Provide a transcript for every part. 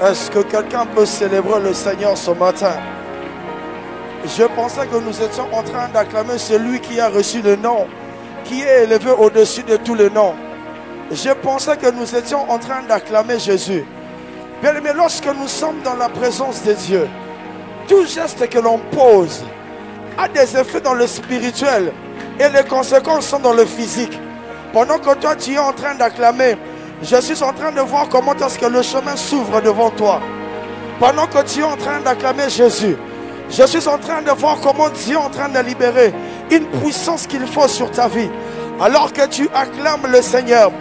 Est-ce que quelqu'un peut célébrer le Seigneur ce matin? Je pensais que nous étions en train d'acclamer celui qui a reçu le nom, qui est élevé au-dessus de tous les noms. Je pensais que nous étions en train d'acclamer Jésus. Bien aimé, lorsque nous sommes dans la présence de Dieu, tout geste que l'on pose a des effets dans le spirituel et les conséquences sont dans le physique. Pendant que toi tu es en train d'acclamer, je suis en train de voir comment est-ce que le chemin s'ouvre devant toi. Pendant que tu es en train d'acclamer Jésus, je suis en train de voir comment Dieu est en train de libérer une puissance qu'il faut sur ta vie. Alors que tu acclames le Seigneur,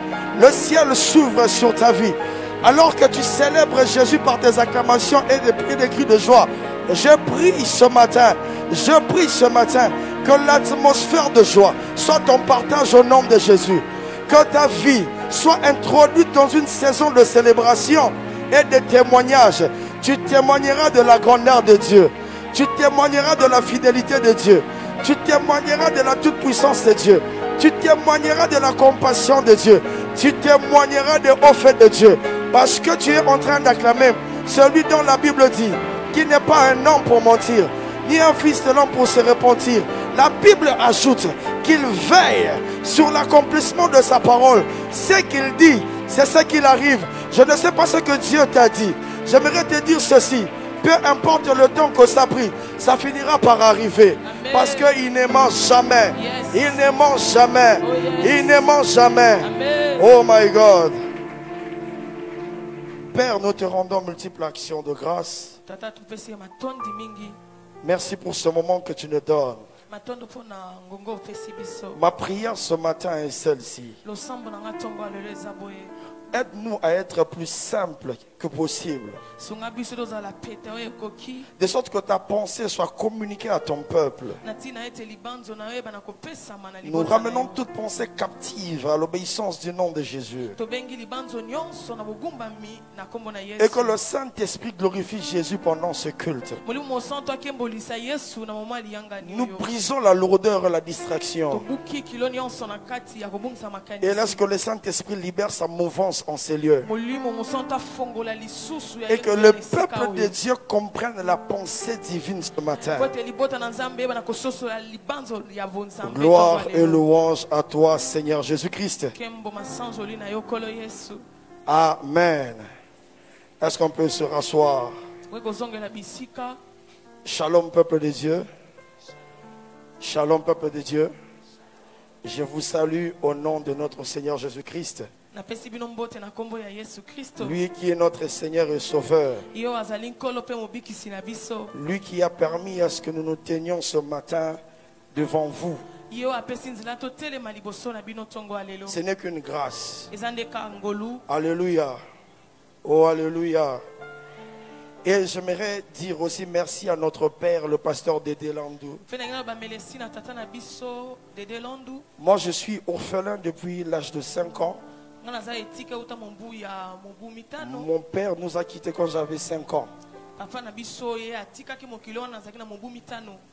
le ciel s'ouvre sur ta vie. Alors que tu célèbres Jésus par tes acclamations et des cris de joie, je prie ce matin que l'atmosphère de joie soit ton partage au nom de Jésus. Que ta vie soit introduite dans une saison de célébration et de témoignage. Tu témoigneras de la grandeur de Dieu. Tu témoigneras de la fidélité de Dieu. Tu témoigneras de la toute-puissance de Dieu. Tu témoigneras de la compassion de Dieu. Tu témoigneras des hauts faits de Dieu. Parce que tu es en train d'acclamer celui dont la Bible dit qu'il n'est pas un homme pour mentir, ni un fils de l'homme pour se repentir. La Bible ajoute qu'il veille sur l'accomplissement de sa parole. Ce qu'il dit, c'est ce qu'il arrive. Je ne sais pas ce que Dieu t'a dit. J'aimerais te dire ceci. Peu importe le temps que ça a pris, ça finira par arriver. Amen. Parce qu'il ne ment jamais. Yes. Il ne ment jamais. Oh, yes. Il ne ment jamais. Amen. Oh my God. Père, nous te rendons multiples actions de grâce. Merci pour ce moment que tu nous donnes. Ma prière ce matin est celle-ci. Aide-nous à être plus simple que possible. De sorte que ta pensée soit communiquée à ton peuple. Nous ramenons toute pensée captive à l'obéissance du nom de Jésus. Et que le Saint-Esprit glorifie Jésus pendant ce culte. Nous brisons la lourdeur et la distraction. Et laisse que le Saint-Esprit libère sa mouvance en ces lieux. Et que le peuple de Dieu comprenne la pensée divine ce matin. Gloire et louange à toi, Seigneur Jésus-Christ. Amen. Est-ce qu'on peut se rasseoir? Shalom, peuple de Dieu. Shalom, peuple de Dieu. Je vous salue au nom de notre Seigneur Jésus-Christ. Lui qui est notre Seigneur et Sauveur. Lui qui a permis à ce que nous nous tenions ce matin devant vous. Ce n'est qu'une grâce. Alléluia. Oh, alléluia. Et j'aimerais dire aussi merci à notre père, le pasteur Dédé Landou. Moi, je suis orphelin depuis l'âge de 5 ans. Mon père nous a quittés quand j'avais 5 ans.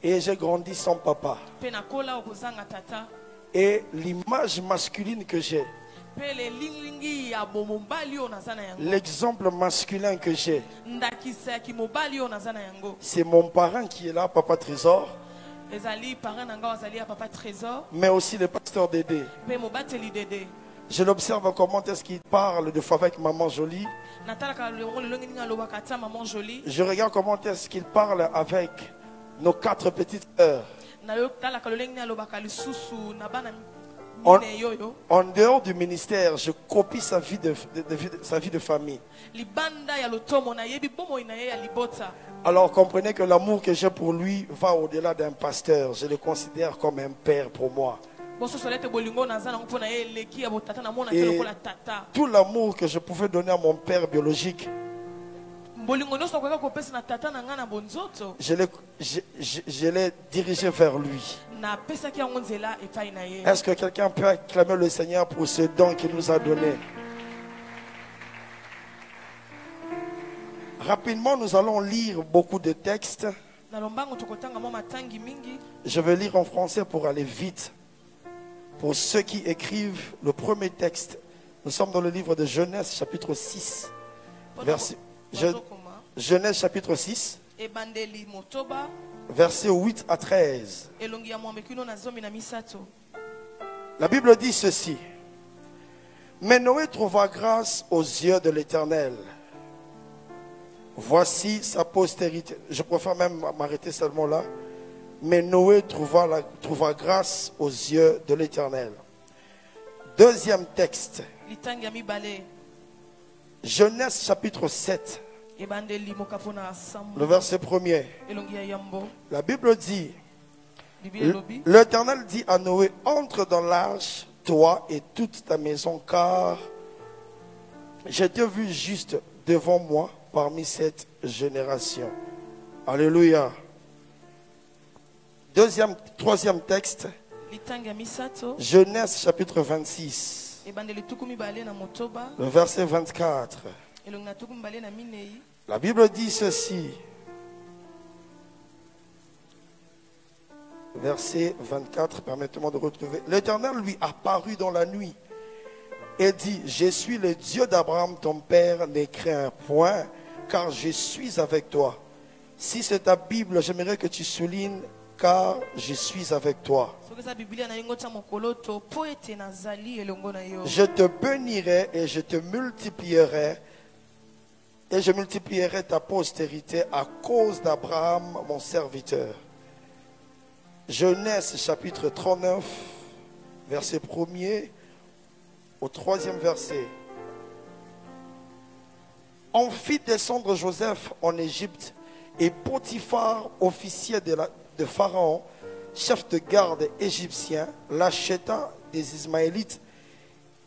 Et j'ai grandi sans papa. Et l'image masculine que j'ai, l'exemple masculin que j'ai, c'est mon parent qui est là, Papa Trésor. Mais aussi le pasteur Dédé. Je l'observe comment est-ce qu'il parle de fois avec Maman Jolie. Je regarde comment est-ce qu'il parle avec nos 4 petites sœurs. En dehors du ministère, je copie sa vie de famille. Alors comprenez que l'amour que j'ai pour lui va au-delà d'un pasteur. Je le considère comme un père pour moi. Et tout l'amour que je pouvais donner à mon père biologique, je l'ai dirigé vers lui. Est-ce que quelqu'un peut acclamer le Seigneur pour ce don qu'il nous a donné? Rapidement, nous allons lire beaucoup de textes. Je vais lire en français pour aller vite. Pour ceux qui écrivent le premier texte, nous sommes dans le livre de Genèse, chapitre 6, Genèse chapitre 6, versets 8 à 13. La Bible dit ceci. Mais Noé trouva grâce aux yeux de l'Éternel. Voici sa postérité. Je préfère même m'arrêter seulement là. Mais Noé trouva grâce aux yeux de l'Éternel. Deuxième texte. Genèse chapitre 7. Le verset 1er. La Bible dit, l'Éternel dit à Noé, entre dans l'arche, toi et toute ta maison, car je t'ai vu juste devant moi parmi cette génération. Alléluia. Troisième texte. Genèse chapitre 26. Le verset 24. La Bible dit ceci. Verset 24, permettez-moi de retrouver. L'Éternel lui apparut dans la nuit et dit, je suis le Dieu d'Abraham, ton père, ne crains point, car je suis avec toi. Si c'est ta Bible, j'aimerais que tu soulignes, car je suis avec toi. Je te bénirai et je te multiplierai, et je multiplierai ta postérité à cause d'Abraham, mon serviteur. Genèse chapitre 39, verset 1er au 3e verset. On fit descendre Joseph en Égypte et Potiphar, officier de Pharaon, chef de garde égyptien, l'acheta des Ismaélites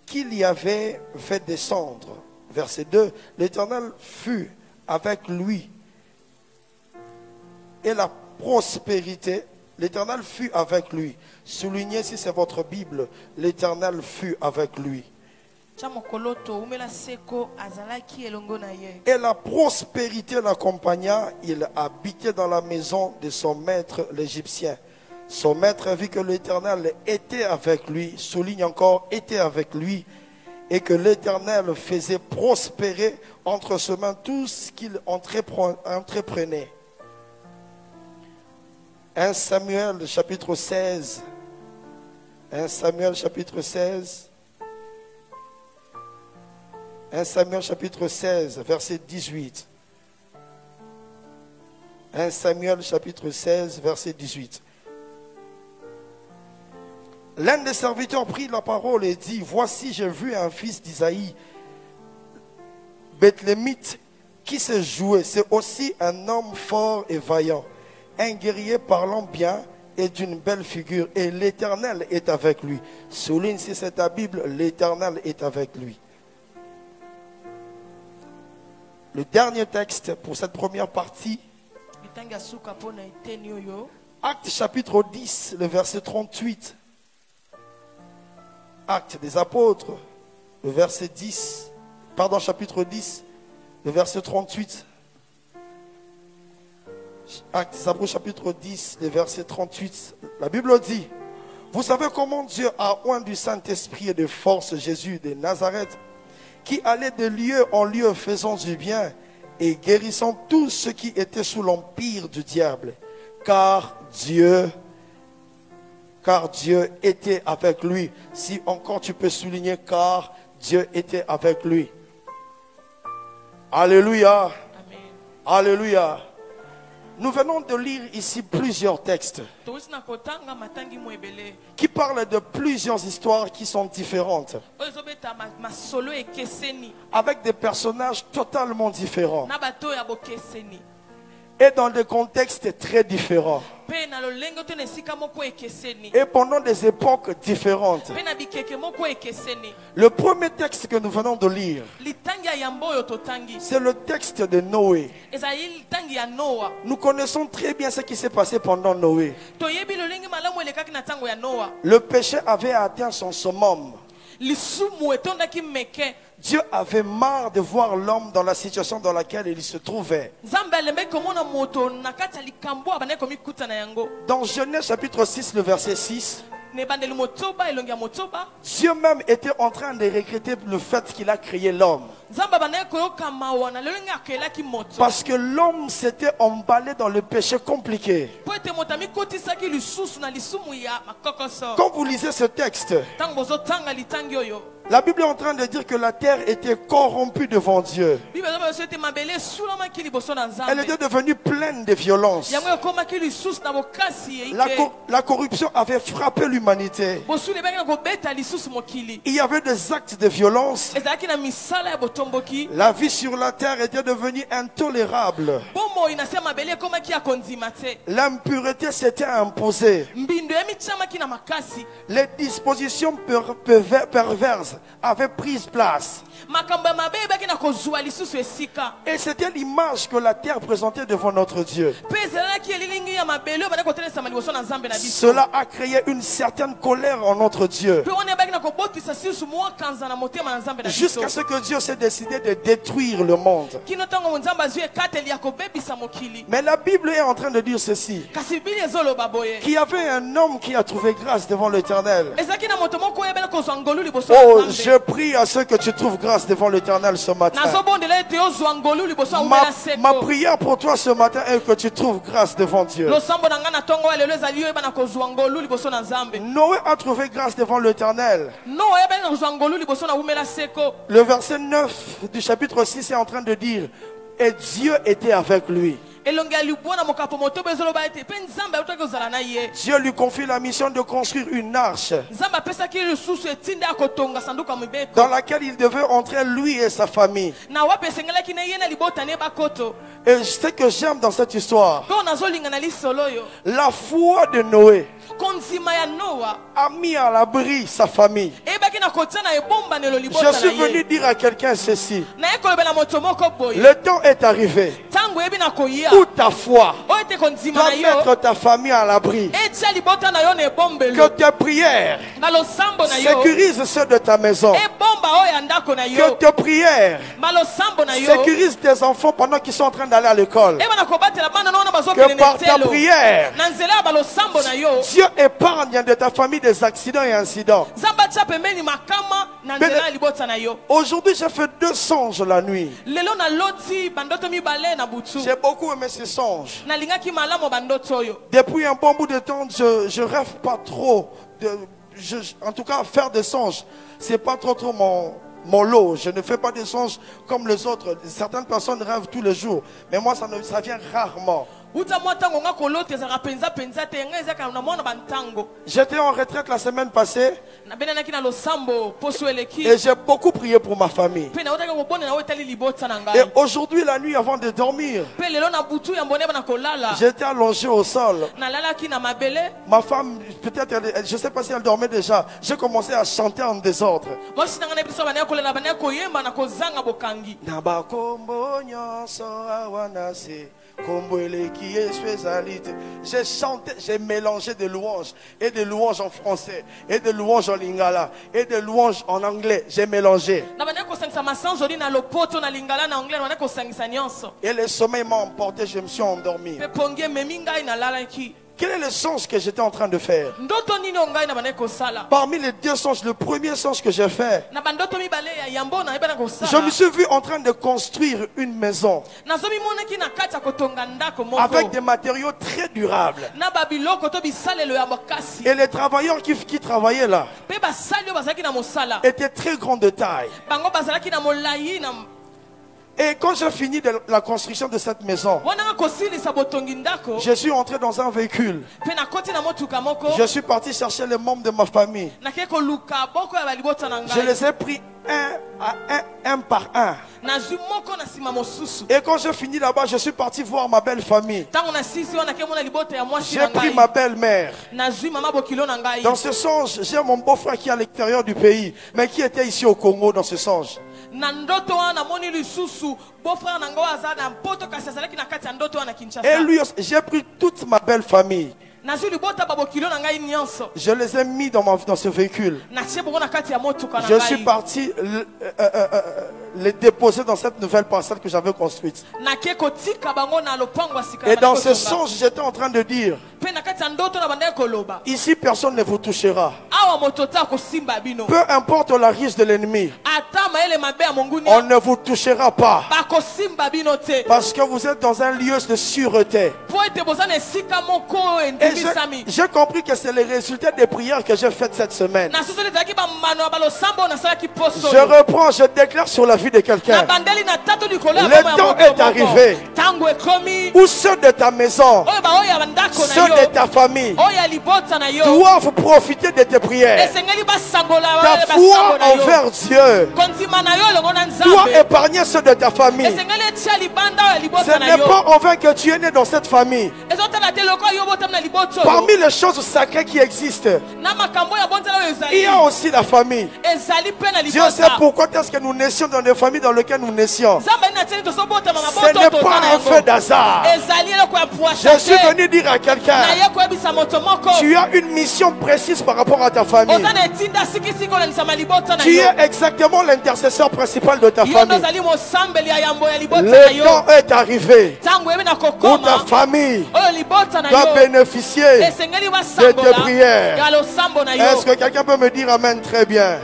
qu'il y avait fait descendre. Verset 2. L'Éternel fut avec lui et la prospérité. L'Éternel fut avec lui. Soulignez si c'est votre Bible. L'Éternel fut avec lui. Et la prospérité l'accompagna. Il habitait dans la maison de son maître l'Égyptien. Son maître vit que l'Éternel était avec lui. Souligne encore, était avec lui. Et que l'Éternel faisait prospérer entre ses mains tout ce qu'il entreprenait. 1 Samuel chapitre 16. 1 Samuel chapitre 16. 1 Samuel chapitre 16, verset 18. 1 Samuel chapitre 16, verset 18. L'un des serviteurs prit la parole et dit, voici j'ai vu un fils d'Isaïe, Bethlémite, qui se jouait. C'est aussi un homme fort et vaillant, un guerrier parlant bien et d'une belle figure. Et l'Éternel est avec lui. Souligne si c'est ta Bible, l'Éternel est avec lui. Le dernier texte pour cette première partie, Actes chapitre 10, le verset 38. Actes des apôtres, le verset 10, pardon, chapitre 10, le verset 38. Actes des apôtres, chapitre 10, le verset 38. La Bible dit, vous savez comment Dieu a oint du Saint-Esprit et de force Jésus de Nazareth, qui allait de lieu en lieu faisant du bien et guérissant tous ceux qui étaient sous l'empire du diable, car Dieu était avec lui. Si encore tu peux souligner, car Dieu était avec lui. Alléluia. Amen. Alléluia. Nous venons de lire ici plusieurs textes qui parlent de plusieurs histoires qui sont différentes, avec des personnages totalement différents et dans des contextes très différents et pendant des époques différentes. Le premier texte que nous venons de lire, c'est le texte de Noé. Nous connaissons très bien ce qui s'est passé pendant Noé. Le péché avait atteint son summum. Dieu avait marre de voir l'homme dans la situation dans laquelle il se trouvait. Dans Genèse chapitre 6, le verset 6, Dieu même était en train de regretter le fait qu'il a créé l'homme. Parce que l'homme s'était emballé dans le péché compliqué. Quand vous lisez ce texte, la Bible est en train de dire que la terre était corrompue devant Dieu. Elle était devenue pleine de violence. La corruption avait frappé l'humanité. Il y avait des actes de violence. La vie sur la terre était devenue intolérable. L'impureté s'était imposée. Les dispositions perverses avaient pris place. Et c'était l'image que la terre présentait devant notre Dieu. Cela a créé une certaine colère en notre Dieu. Jusqu'à ce que Dieu s'est décidé de détruire le monde. Mais la Bible est en train de dire ceci: qu'il y avait un homme qui a trouvé grâce devant l'Éternel. Oh, je prie à ceux que tu trouves grâce devant l'Éternel ce matin. Ma prière pour toi ce matin est que tu trouves grâce devant Dieu. Noé a trouvé grâce devant l'Éternel. Le verset 9 du chapitre 6 est en train de dire: et Dieu était avec lui. Dieu lui confie la mission de construire une arche dans laquelle il devait entrer lui et sa famille. Et ce que j'aime dans cette histoire, la foi de Noé a mis à l'abri sa famille. Je suis venu dire à quelqu'un ceci: le temps est arrivé où ta foi doit mettre ta famille à l'abri. Que tes prières sécurisent ceux de ta maison. Que tes prières sécurisent tes enfants pendant qu'ils sont en train d'aller à l'école. Que par ta prière, Dieu épargne de ta famille des accidents et incidents. Aujourd'hui, j'ai fait 2 songes la nuit. J'ai beaucoup aimé ces songes. Depuis un bon bout de temps, je rêve pas trop. En tout cas, faire des songes, c'est pas trop mon lot. Je ne fais pas des songes comme les autres. Certaines personnes rêvent tous les jours, mais moi ça vient rarement. J'étais en retraite la semaine passée et j'ai beaucoup prié pour ma famille. Et aujourd'hui la nuit avant de dormir, j'étais allongé au sol. Ma femme, peut-être, je ne sais pas si elle dormait déjà. J'ai commencé à chanter en désordre. J'ai chanté, j'ai mélangé des louanges, et des louanges en français, et des louanges en lingala, et des louanges en anglais. J'ai mélangé. Et le sommeil m'a emporté, je me suis endormi. Quel est le songe que j'étais en train de faire? Parmi les 2 songes, le premier songe que j'ai fait, je me suis vu en train de construire une maison avec des matériaux très durables. Et les travailleurs qui travaillaient là étaient très grands de taille. Et quand j'ai fini de la construction de cette maison, je suis entré dans un véhicule. Je suis parti chercher les membres de ma famille. Je les ai pris un par un. Et quand j'ai fini là-bas, je suis parti voir ma belle famille. J'ai pris ma belle-mère. Dans ce songe, j'ai mon beau-frère qui est à l'extérieur du pays, mais qui était ici au Congo dans ce songe. Et lui, j'ai pris toute ma belle famille. Je les ai mis dans ce véhicule. Je suis parti les déposer dans cette nouvelle parcelle que j'avais construite. Et dans ce sens, j'étais en train de dire, ici personne ne vous touchera. Peu importe la risque de l'ennemi, on ne vous touchera pas. Parce que vous êtes dans un lieu de sûreté. Et j'ai compris que c'est le résultat des prières que j'ai faites cette semaine. Je reprends, je déclare sur la vie de quelqu'un. Le temps est arrivé où ceux de ta maison, ceux de ta famille doivent profiter de tes prières. Ta foi envers Dieu doit épargner ceux de ta famille. Ce n'est pas en vain que tu es né dans cette famille. Parmi les choses sacrées qui existent, il y a aussi la famille. Dieu sait pourquoi est-ce que nous naissions dans des familles dans lesquelles nous naissions. Ce n'est pas un fait d'hasard. Je suis venu dire à quelqu'un, tu as une mission précise par rapport à ta famille. Tu es exactement l'intercesseur principal de ta famille. Le temps est arrivé où ta famille doit bénéficier de tes prières. Est-ce que quelqu'un peut me dire amen très bien?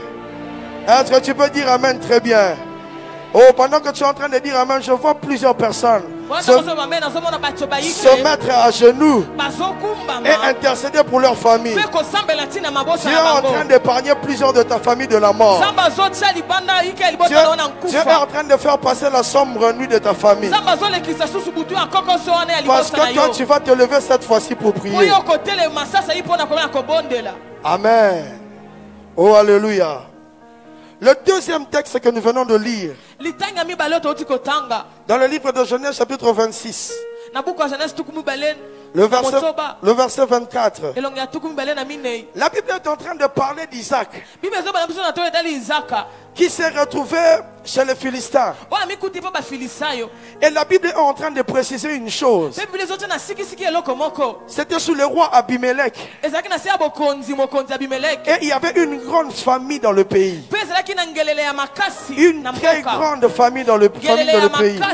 Est-ce que tu peux dire amen très bien? Oh, pendant que tu es en train de dire amen, je vois plusieurs personnes se mettre à genoux et intercéder pour leur famille. Tu es en train d'épargner plusieurs de ta famille de la mort. Tu es en train de faire passer la sombre nuit de ta famille. Parce que toi, tu vas te lever cette fois-ci pour prier. Amen. Oh, alléluia. Le deuxième texte que nous venons de lire, dans le livre de Genèse chapitre 26, le verset 24. La Bible est en train de parler d'Isaac, qui s'est retrouvé chez les Philistins. Et la Bible est en train de préciser une chose. C'était sous le roi Abimelech. Et il y avait une grande famille dans le pays. Une très grande famille dans le pays.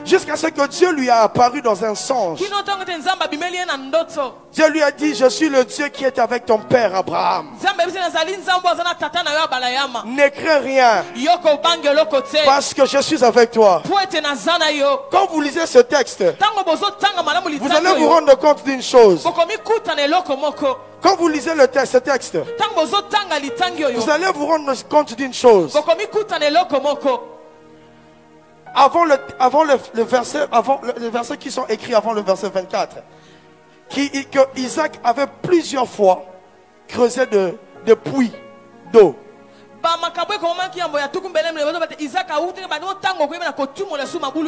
Jusqu'à ce que Dieu lui a apparu dans un songe. Dieu lui a dit, je suis le Dieu qui est avec ton père Abraham. Ne crains rien, parce que je suis avec toi. Quand vous lisez ce texte, vous allez vous rendre compte d'une chose. Quand vous lisez ce texte, vous allez vous rendre compte d'une chose. Les versets qui sont écrits avant le verset 24, que Isaac avait plusieurs fois creusé de puits d'eau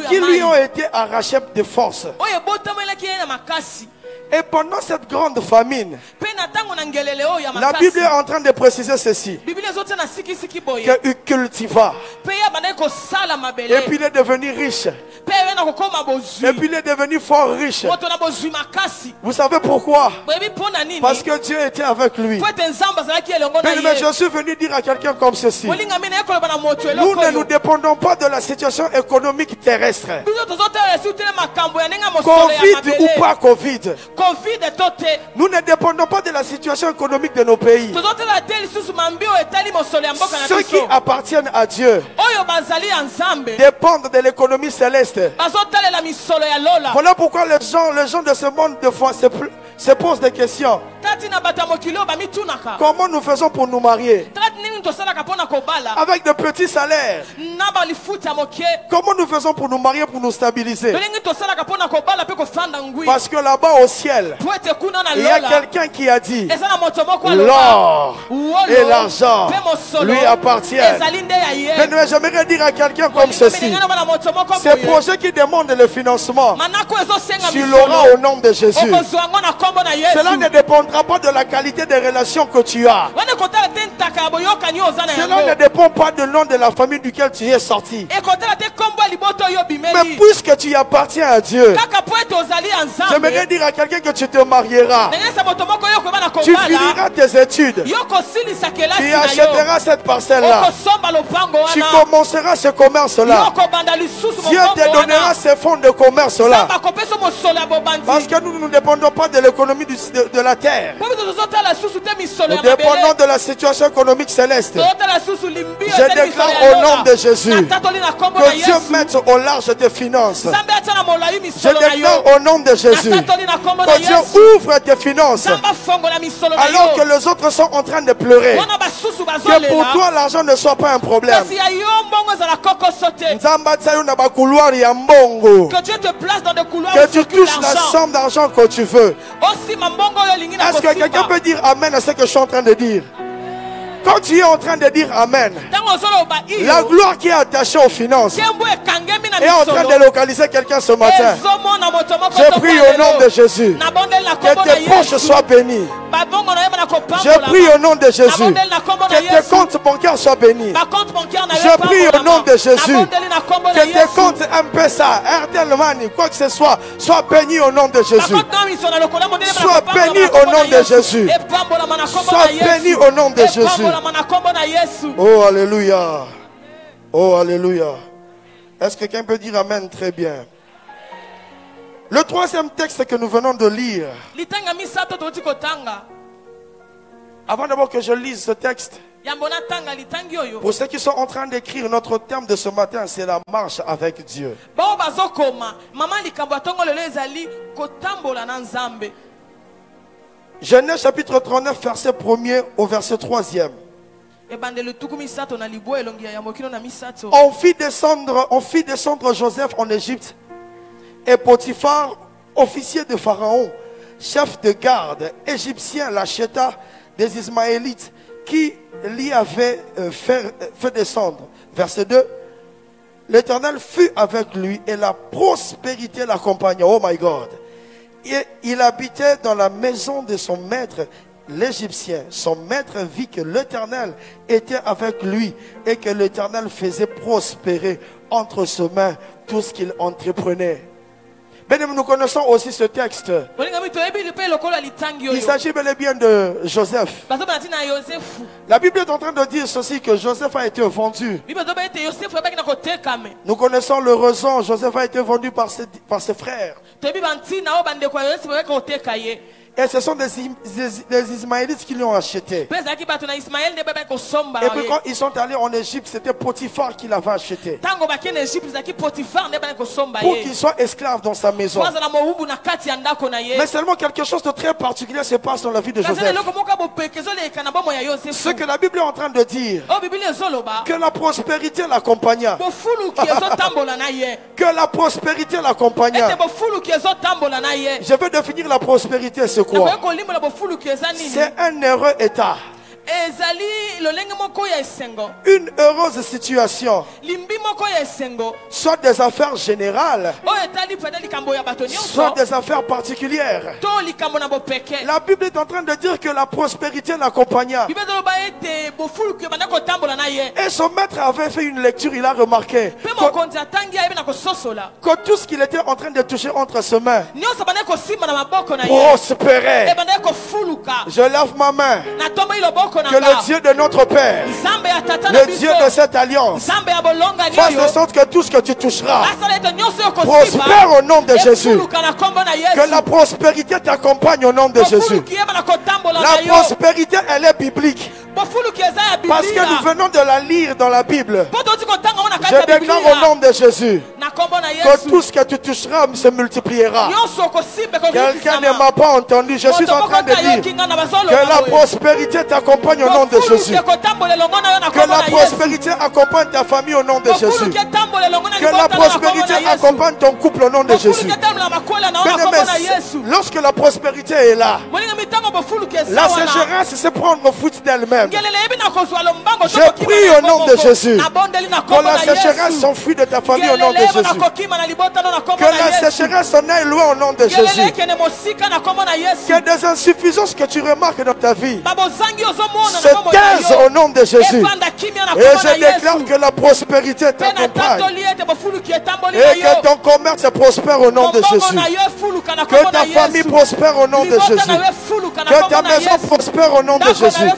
qui lui ont été arrachés de force. Et pendant cette grande famine, la Bible est en train de préciser ceci, qu'il cultiva, et puis il est devenu riche, et puis il est devenu fort riche. Vous savez pourquoi? Parce que Dieu était avec lui. Mais je suis venu dire à quelqu'un comme ceci: nous ne nous dépendons pas de la situation économique terrestre. Covid ou pas Covid, nous ne dépendons pas de la situation économique de nos pays. Ceux qui appartiennent à Dieu dépendent de l'économie céleste. Voilà pourquoi les gens de ce monde de foi se posent des questions. Comment nous faisons pour nous marier avec de petits salaires? Comment nous faisons pour nous marier, pour nous stabiliser? Parce que là-bas au ciel, il y a quelqu'un qui a dit: l'or et l'argent lui appartiennent. Mais j'aimerais dire à quelqu'un comme ceci: ces projets qui demandent le financement, tu l'auras au nom de Jésus. Cela ne dépendra pas de la qualité des relations que tu as. Cela ne dépend pas du nom de la famille duquel tu es sorti. Mais puisque tu appartiens à Dieu, j'aimerais dire à quelqu'un que tu te marieras. Tu finiras tes études. Tu achèteras cette parcelle-là. Tu commenceras ce commerce-là. Dieu te donnera ces fonds de commerce-là. Parce que nous ne dépendons pas de l'économie de la terre. Nous dépendons de la situation économique céleste. Je déclare au nom de Jésus que Dieu mette au large tes finances. Je déclare au nom de Jésus que Dieu ouvre tes finances alors que les autres sont en train de pleurer. Que pour toi l'argent ne soit pas un problème. Que Dieu te place dans des couloirs. Que tu touches la somme d'argent que tu veux. Est-ce que quelqu'un peut dire amen à ce que je suis en train de dire? Quand tu es en train de dire amen, la gloire qui est attachée aux finances est en train de localiser quelqu'un ce matin. Je prie au nom de Jésus que tes poches soient bénies. Je prie au nom de Jésus que tes comptes bancaires soient bénis. Je prie au nom de Jésus que tes comptes M-Pesa, Airtel Money, quoi que ce soit, soient bénis au nom de Jésus. Sois béni au nom de Jésus. Sois béni au nom de Jésus. Oh alléluia. Oh alléluia. Est-ce que quelqu'un peut dire amen? Très bien. Le troisième texte que nous venons de lire. Avant d'abord que je lise ce texte, pour ceux qui sont en train d'écrire, notre thème de ce matin, c'est la marche avec Dieu. Genèse chapitre 39, verset 1er au verset 3e. On fit descendre Joseph en Égypte, et Potiphar, officier de Pharaon, chef de garde égyptien, l'acheta des Ismaélites qui l'y avaient fait descendre. Verset 2. L'Éternel fut avec lui et la prospérité l'accompagna. Oh my God. Et il habitait dans la maison de son maître, l'Égyptien. Son maître vit que l'Éternel était avec lui et que l'Éternel faisait prospérer entre ses mains tout ce qu'il entreprenait. Bien, nous connaissons aussi ce texte. Il s'agit bel et bien de Joseph. La Bible est en train de dire ceci, que Joseph a été vendu. Nous connaissons le raison. Joseph a été vendu par ses frères. Et ce sont des Ismaélites qui l'ont acheté. Et puis quand ils sont allés en Égypte, c'était Potiphar qui l'avait acheté. Pour qu'il soit esclave dans sa maison. Mais seulement quelque chose de très particulier se passe dans la vie de Joseph. Ce que la Bible est en train de dire, que la prospérité l'accompagna. Que la prospérité l'accompagna. Je veux définir la prospérité, c'est quoi? C'est un heureux état. Une heureuse situation, soit des affaires générales, soit des affaires particulières. La Bible est en train de dire que la prospérité l'accompagna. Et son maître avait fait une lecture, il a remarqué que tout ce qu'il était en train de toucher entre ses mains prospérait. Je lève ma main. Que le Dieu de notre Père, le Dieu de cette alliance, fasse de sorte que tout ce que tu toucheras prospère au nom de Jésus. Que la prospérité t'accompagne au nom de Jésus. La prospérité, elle est biblique. Parce que nous venons de la lire dans la Bible. Je déclare au nom de Jésus que tout ce que tu toucheras se multipliera. Quelqu'un ne m'a pas entendu. Je suis en train de dire que la prospérité t'accompagne au nom de Jésus. Que la prospérité accompagne ta famille au nom de Jésus. Que la prospérité accompagne ton couple au nom de Jésus. Bien-aimés, lorsque la prospérité est là, La sécheresse, c'est prendre nos foot d'elle-même. Je prie au nom de Jésus que la sécheresse s'enfuit de ta famille au nom de Jésus. Que la sécheresse s'en aille loin au nom de Jésus. Que des insuffisances que tu remarques dans ta vie se taisent au nom de Jésus. Et je déclare que la prospérité t'accompagne. Et que ton commerce prospère au nom de Jésus. Que ta famille prospère au nom de Jésus. Que ta maison prospère au nom de Jésus.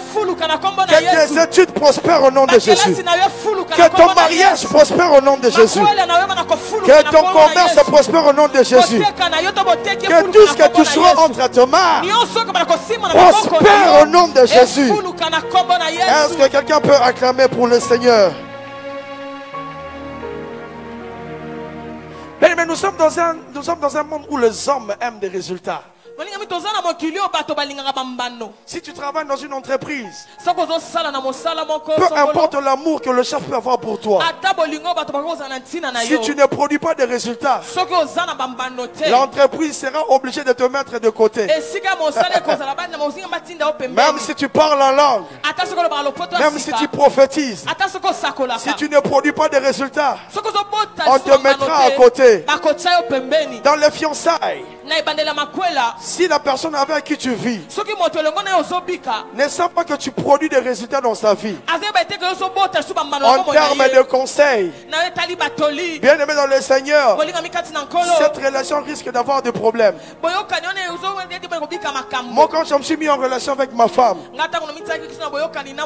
Que tes études prospèrent au nom de Jésus. Que ton mariage prospère au nom de Jésus. Que ton commerce prospère au nom de Jésus. Que tout ce que tu seras entre tes mains prospère au nom de Jésus. Est-ce que quelqu'un peut acclamer pour le Seigneur? Mais nous sommes dans un monde où les hommes aiment des résultats. Si tu travailles dans une entreprise, peu importe l'amour que le chef peut avoir pour toi, si tu ne produis pas de résultats, l'entreprise sera obligée de te mettre de côté. Même si tu parles en langue, même si tu prophétises, si tu ne produis pas de résultats, on te mettra à côté. Dans les fiançailles, si la personne avec qui tu vis ne sent pas que tu produis des résultats dans sa vie, en termes de conseils, bien aimé dans le Seigneur, cette relation risque d'avoir des problèmes. Moi, quand je me suis mis en relation avec ma femme,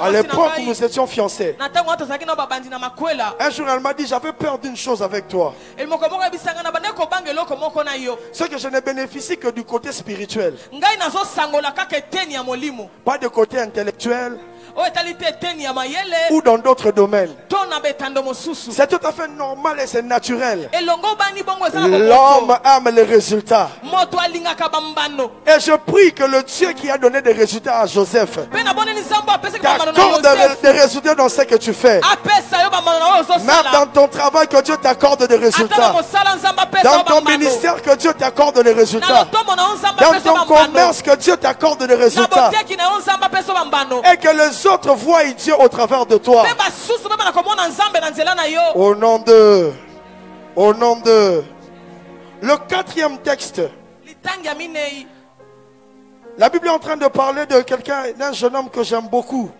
à l'époque où nous étions fiancés, un jour elle m'a dit: j'avais peur d'une chose avec toi, c'est que je ne bénéficie que du côté spirituel, pas de côté intellectuel ou dans d'autres domaines. C'est tout à fait normal et c'est naturel. L'homme aime les résultats. Et je prie que le Dieu qui a donné des résultats à Joseph t'accorde des résultats dans ce que tu fais. Même dans ton travail, que Dieu t'accorde des résultats. Dans ton ministère, que Dieu t'accorde des résultats. Dans ton commerce, que Dieu t'accorde des résultats. Et que les autres voient Dieu au travers de toi. Au nom de le quatrième texte, la Bible est en train de parler de quelqu'un, d'un jeune homme que j'aime beaucoup,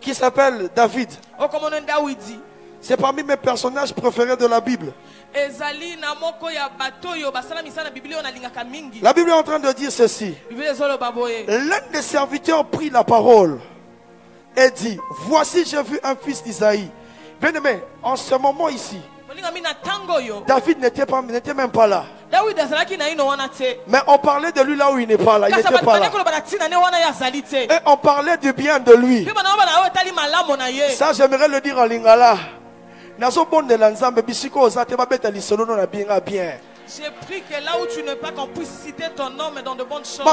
qui s'appelle David. C'est parmi mes personnages préférés de la Bible. La Bible est en train de dire ceci. L'un des serviteurs prit la parole et dit: voici, j'ai vu un fils d'Isaïe. Bien aimé, en ce moment ici, David n'était même pas là. Mais on parlait de lui là où il n'est pas là. Il n'était pas là. Et on parlait du bien de lui. Ça, j'aimerais le dire en lingala. J'ai pris que là où tu n'es pas, qu'on puisse citer ton nom mais dans de bonnes choses. Que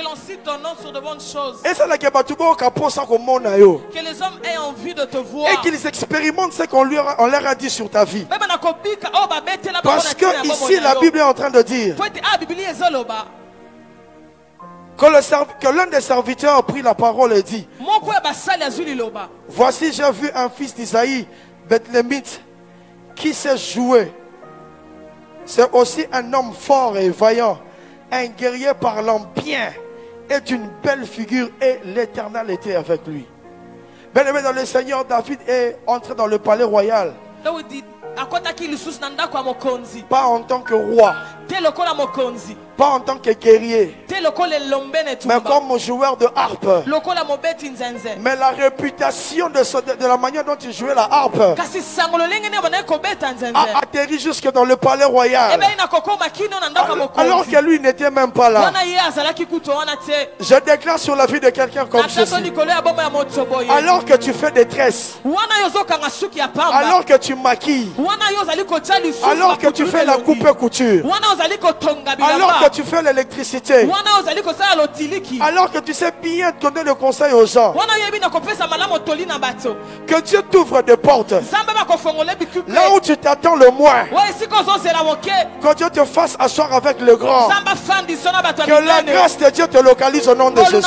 l'on cite ton nom sur de bonnes choses. Que les hommes aient envie de te voir. Et qu'ils expérimentent ce qu'on leur a dit sur ta vie. Parce que ici la Bible est en train de dire que l'un des serviteurs a pris la parole et dit: voici, j'ai vu un fils d'Isaïe, Bethlémite, qui sait jouer. C'est aussi un homme fort et vaillant, un guerrier parlant bien et d'une belle figure, et l'Éternel était avec lui. Bien aimé dans le Seigneur, David est entré dans le palais royal. Pas en tant que roi, pas en tant que guerrier, mais comme joueur de harpe. Mais la réputation de la manière dont il jouait la harpe a atterri jusque dans le palais royal, alors que lui n'était même pas là. Je déclare sur la vie de quelqu'un comme ceci: alors que tu fais des tresses, alors que tu maquilles, alors que tu fais la coupe et couture, Alors que tu fais l'électricité. Alors que tu sais bien donner le conseil aux gens. Que Dieu t'ouvre des portes. Là où tu t'attends le moins. Que Dieu te fasse asseoir avec le grand. Que la grâce de Dieu te localise au nom de Jésus.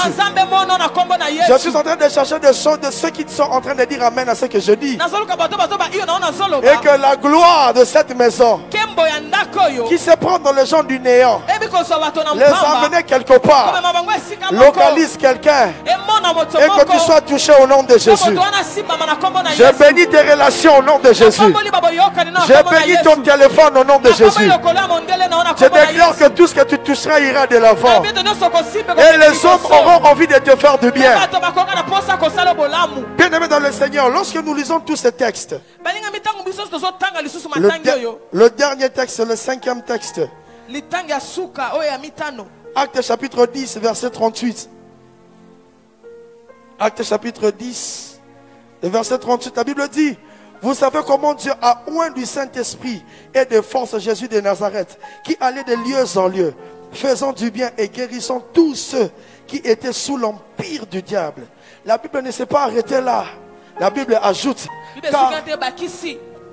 Je suis en train de chercher des choses de ceux qui sont en train de dire amen à ce que je dis. Et que la gloire de cette maison qui se prend dans les gens du néant, les emmener quelque part, localise quelqu'un et que tu sois touché au nom de Jésus. Je bénis tes relations au nom de Jésus. Je bénis ton téléphone au nom de Jésus. Je déclare que tout ce que tu toucheras ira de l'avant. Et les hommes auront envie de te faire du bien. Bien-aimés dans le Seigneur, lorsque nous lisons tous ces textes, le dernier texte, le 5e texte, Actes chapitre 10, verset 38. Actes chapitre 10, verset 38, la Bible dit: vous savez comment Dieu a oint du Saint-Esprit et de force Jésus de Nazareth, qui allait de lieu en lieu, faisant du bien et guérissant tous ceux qui étaient sous l'empire du diable. La Bible ne s'est pas arrêtée là. La Bible ajoute,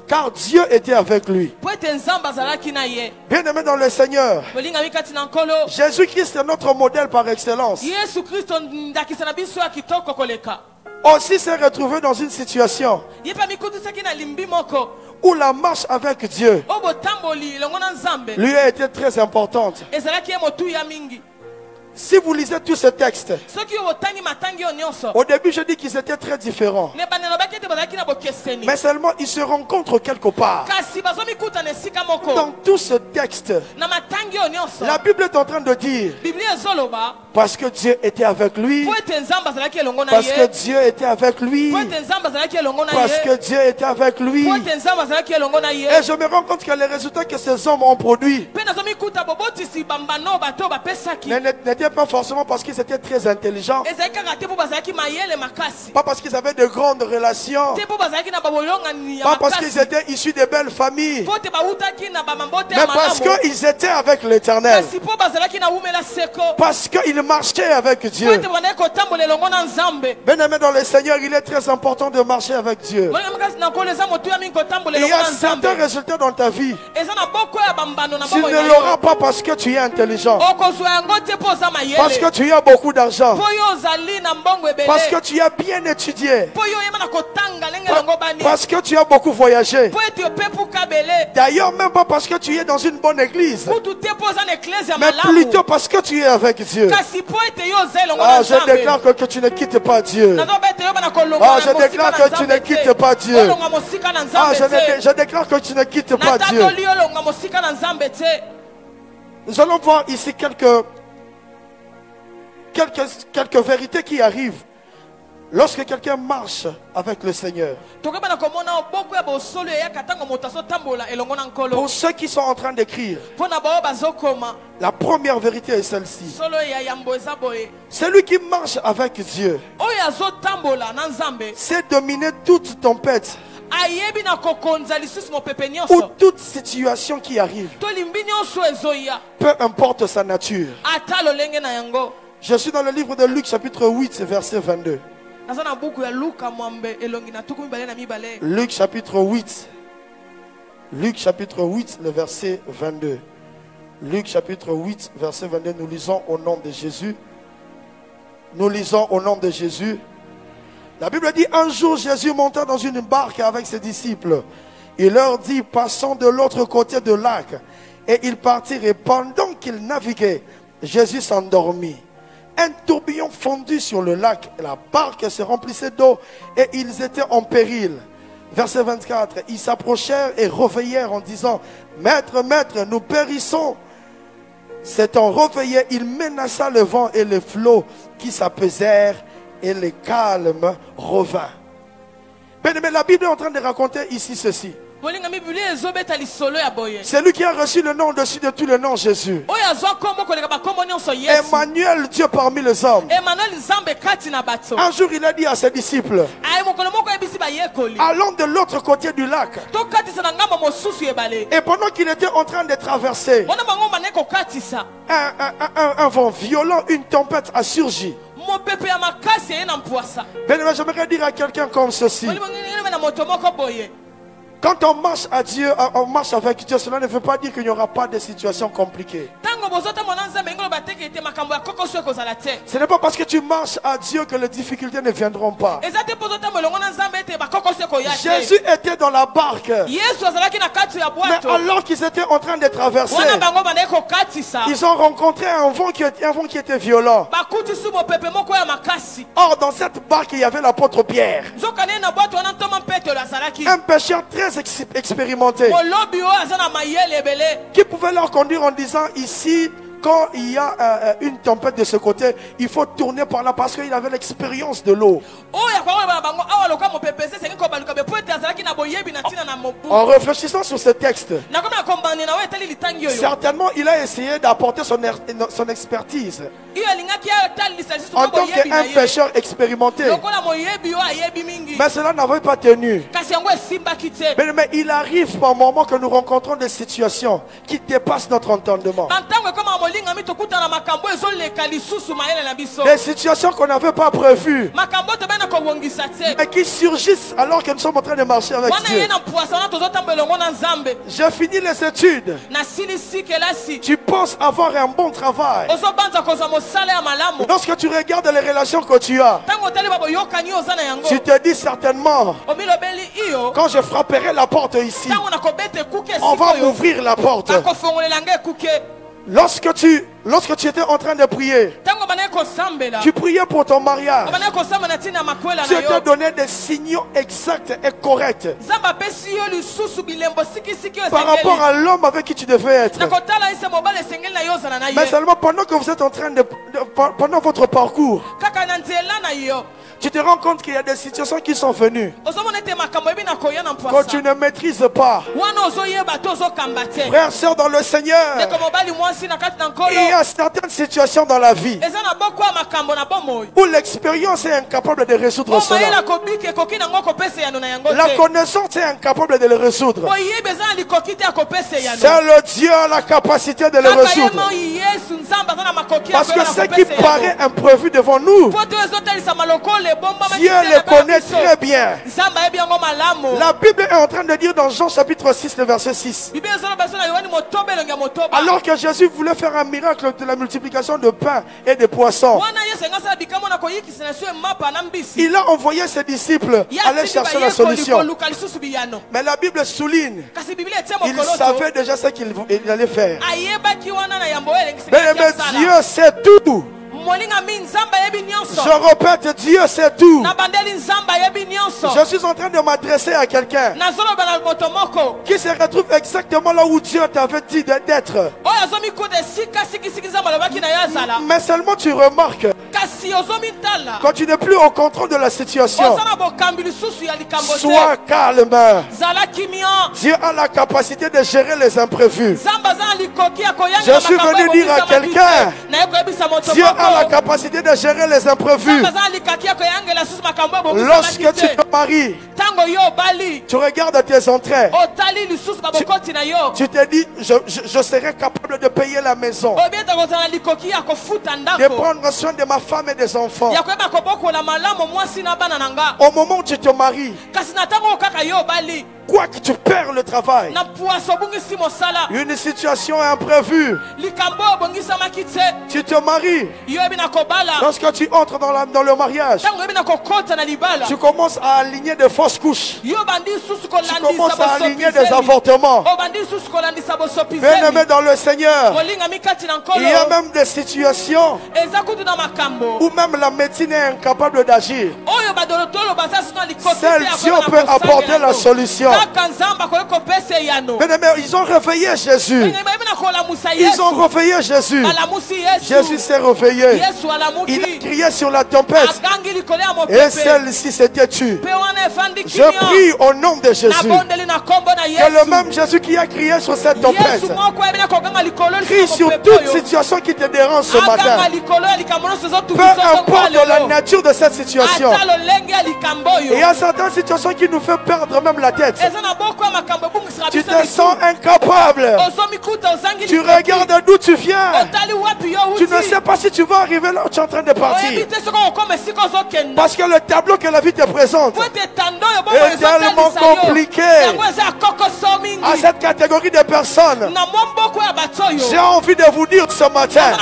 car Dieu était avec lui. Bien-aimé dans le Seigneur, Jésus-Christ est notre modèle par excellence. Aussi s'est retrouvé dans une situation où la marche avec Dieu lui a été très importante. Si vous lisez tous ces textes, au début je dis qu'ils étaient très différents, mais seulement ils se rencontrent quelque part. Dans tout ce texte, la Bible est en train de dire, parce que Dieu était avec lui, parce que Dieu était avec lui, parce que Dieu était avec lui. Et je me rends compte que les résultats que ces hommes ont produits n'étaient pas forcément parce qu'ils étaient très intelligents, pas parce qu'ils avaient de grandes relations, pas parce qu'ils étaient issus de belles familles, mais parce qu'ils étaient avec l'Éternel, parce qu'ils marchaient avec Dieu. Bien-aimés dans le Seigneur, il est très important de marcher avec Dieu. Il y a certains résultats dans ta vie, tu ne l'auras pas parce que tu es intelligent, parce que tu as beaucoup d'argent, parce que tu as bien étudié, parce que tu as beaucoup voyagé. D'ailleurs, même pas parce que tu es dans une bonne église, mais plutôt parce que tu es avec Dieu. Ah, je déclare que tu ne quittes pas Dieu. Ah, je déclare que tu ne quittes pas Dieu. Ah, je déclare que tu ne quittes pas Dieu. Nous allons voir ici quelques vérités qui arrivent lorsque quelqu'un marche avec le Seigneur. Pour ceux qui sont en train d'écrire, la première vérité est celle-ci: celui qui marche avec Dieu sait dominer toute tempête ou toute situation qui arrive, peu importe sa nature. Je suis dans le livre de Luc chapitre 8 verset 22. Luc chapitre 8. Luc chapitre 8 le verset 22. Luc chapitre 8 verset 22. Nous lisons au nom de Jésus. Nous lisons au nom de Jésus. La Bible dit: un jour Jésus monta dans une barque avec ses disciples. Il leur dit: passons de l'autre côté du lac. Et ils partirent, et pendant qu'ils naviguaient, Jésus s'endormit. Un tourbillon fondit sur le lac, la barque se remplissait d'eau et ils étaient en péril. Verset 24, ils s'approchèrent et réveillèrent en disant: Maître, maître, nous périssons. S'étant réveillé, il menaça le vent et les flots qui s'apaisèrent et le calme revint. Mais la Bible est en train de raconter ici ceci. C'est lui qui a reçu le nom au-dessus de tous les noms, Jésus. Emmanuel, Dieu parmi les hommes. Un jour il a dit à ses disciples: allant de l'autre côté du lac. Et pendant qu'il était en train de traverser, un vent violent, une tempête a surgi. J'aimerais dire à quelqu'un comme ceci. Quand on marche à Dieu, on marche avec Dieu, cela ne veut pas dire qu'il n'y aura pas de situations compliquées. Ce n'est pas parce que tu marches à Dieu que les difficultés ne viendront pas. Jésus était dans la barque. Mais alors qu'ils étaient en train de traverser, ils ont rencontré un vent qui était violent. Or, dans cette barque, il y avait l'apôtre Pierre. Un pêcheur très expérimenté qui pouvait leur conduire en disant ici, quand il y a une tempête de ce côté, il faut tourner par là parce qu'il avait l'expérience de l'eau. En réfléchissant sur ce texte, certainement il a essayé d'apporter son expertise en tant qu'un pêcheur expérimenté. Mais cela n'avait pas tenu. Mais il arrive par moment que nous rencontrons des situations qui dépassent notre entendement. Des situations qu'on n'avait pas prévues, mais qui surgissent alors que nous sommes en train de marcher avec Dieu. J'ai fini les études. Tu penses avoir un bon travail. Lorsque tu regardes les relations que tu as, tu te dis certainement, quand je frapperai la porte ici, on va m'ouvrir la porte. Lorsque tu étais en train de prier, tu priais pour ton mariage. Dieu t'a donné des signaux exacts et corrects par rapport à l'homme avec qui tu devais être. Mais seulement pendant que vous êtes en train pendant votre parcours, tu te rends compte qu'il y a des situations qui sont venues quand tu ne maîtrises pas. Frères, sœurs dans le Seigneur, il y a certaines situations dans la vie où l'expérience est incapable de résoudre cela. La connaissance est incapable de le résoudre. C'est le Dieu a la capacité de le résoudre. Parce que ce qui paraît imprévu devant nous, Dieu le connaît très bien. La Bible est en train de dire dans Jean chapitre 6, le verset 6. Alors que Jésus voulait faire un miracle de la multiplication de pain et de poissons, il a envoyé ses disciples aller chercher la solution. Mais la Bible souligne, il savait déjà ce qu'il allait faire. Mais Dieu sait tout. Je répète, Dieu sait tout. Je suis en train de m'adresser à quelqu'un qui se retrouve exactement là où Dieu t'avait dit d'être. Mais seulement tu remarques, quand tu n'es plus au contrôle de la situation, sois calme. Dieu a la capacité de gérer les imprévus. Je suis venu dire à quelqu'un, Dieu a la capacité de gérer les imprévus. Lorsque tu te maries, tu regardes tes entrées, tu te dis, je serai capable de payer la maison, de prendre soin de ma femme et des enfants. Au moment où tu te maries, quoi que tu perds le travail, une situation imprévue, tu te maries. Lorsque tu entres dans le mariage, tu commences à aligner de fausses couches. Tu commences à aligner des avortements. Bien-aimé dans le Seigneur, il y a même des situations où même la médecine est incapable d'agir. Seul Dieu peut apporter la solution. Bien-aimé, ils ont réveillé Jésus. Ils ont réveillé Jésus. Jésus s'est réveillé. Il a crié sur la tempête. Et celle-ci s'est tue. Je prie au nom de Jésus que le même Jésus qui a crié sur cette tempête crie sur toute situation qui te dérange ce matin. Peu importe la nature de cette situation. Il y a certaines situations qui nous font perdre même la tête. Tu te sens incapable. Tu regardes d'où tu viens. Tu ne sais pas si tu vas arriver là où tu es en train de partir. Parce que le tableau que la vie te présente est tellement compliqué. À cette catégorie de personnes, j'ai envie de vous dire ce matin,